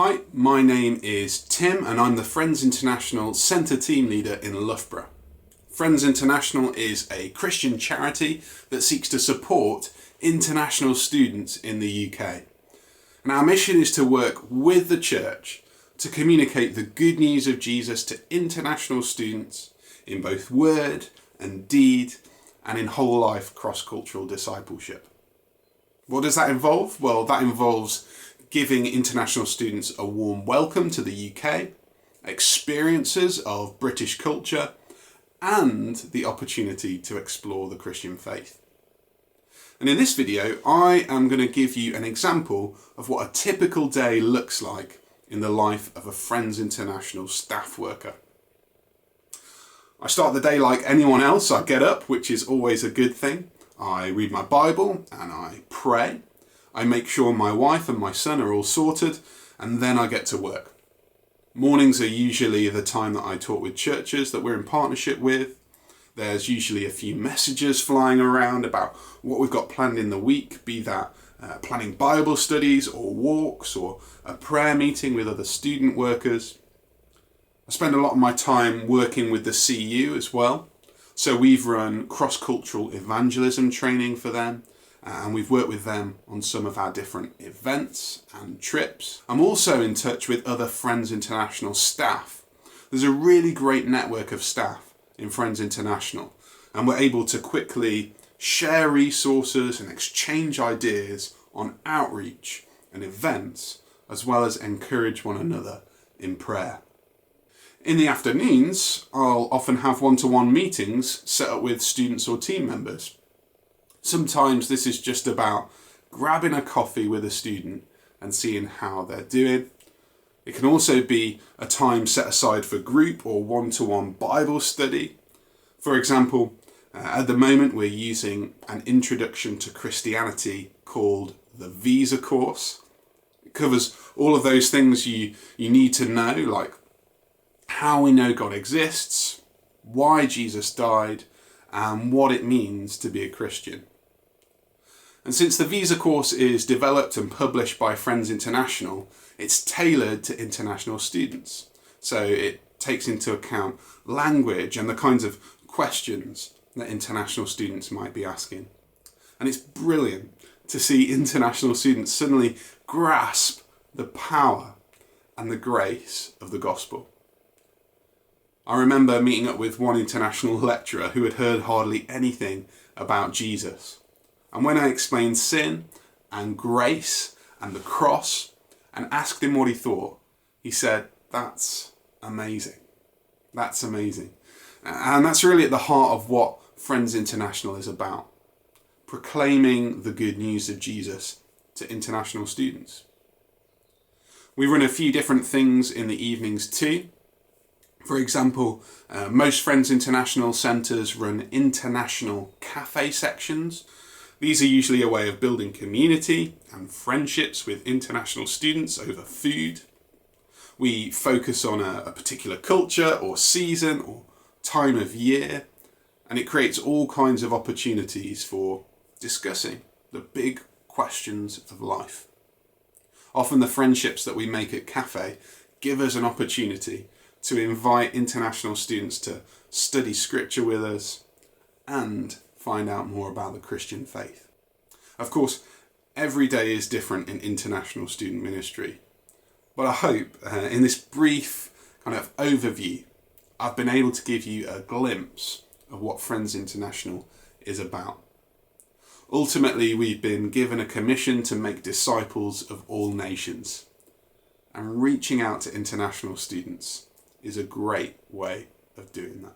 Hi, my name is Tim and I'm the Friends International Centre Team Leader in Loughborough. Friends International is a Christian charity that seeks to support international students in the UK. And our mission is to work with the church to communicate the good news of Jesus to international students in both word and deed and in whole life cross-cultural discipleship. What does that involve? Well, that involves giving international students a warm welcome to the UK, experiences of British culture, and the opportunity to explore the Christian faith. And in this video, I am going to give you an example of what a typical day looks like in the life of a Friends International staff worker. I start the day like anyone else. I get up, which is always a good thing. I read my Bible and I pray. I make sure my wife and my son are all sorted, and then I get to work. Mornings are usually the time that I talk with churches that we're in partnership with. There's usually a few messages flying around about what we've got planned in the week, be that planning Bible studies or walks or a prayer meeting with other student workers. I spend a lot of my time working with the CU as well. So we've run cross-cultural evangelism training for them, and we've worked with them on some of our different events and trips. I'm also in touch with other Friends International staff. There's a really great network of staff in Friends International, and we're able to quickly share resources and exchange ideas on outreach and events, as well as encourage one another in prayer. In the afternoons, I'll often have one-to-one meetings set up with students or team members. Sometimes this is just about grabbing a coffee with a student and seeing how they're doing. It can also be a time set aside for group or one-to-one Bible study. For example, at the moment we're using an introduction to Christianity called the Visa course. It covers all of those things you need to know, like how we know God exists, why Jesus died, and what it means to be a Christian. And since the Visa course is developed and published by Friends International, it's tailored to international students. So it takes into account language and the kinds of questions that international students might be asking. And it's brilliant to see international students suddenly grasp the power and the grace of the gospel. I remember meeting up with one international lecturer who had heard hardly anything about Jesus. And when I explained sin and grace and the cross and asked him what he thought, he said, "That's amazing. That's amazing." And that's really at the heart of what Friends International is about. Proclaiming the good news of Jesus to international students. We run a few different things in the evenings too. For example, most Friends International centres run international cafe sections. These are usually a way of building community and friendships with international students over food. We focus on a particular culture or season or time of year, and it creates all kinds of opportunities for discussing the big questions of life. Often the friendships that we make at cafe give us an opportunity to invite international students to study scripture with us and find out more about the Christian faith. Of course, every day is different in international student ministry, but I hope in this brief kind of overview, I've been able to give you a glimpse of what Friends International is about. Ultimately, we've been given a commission to make disciples of all nations, and reaching out to international students is a great way of doing that.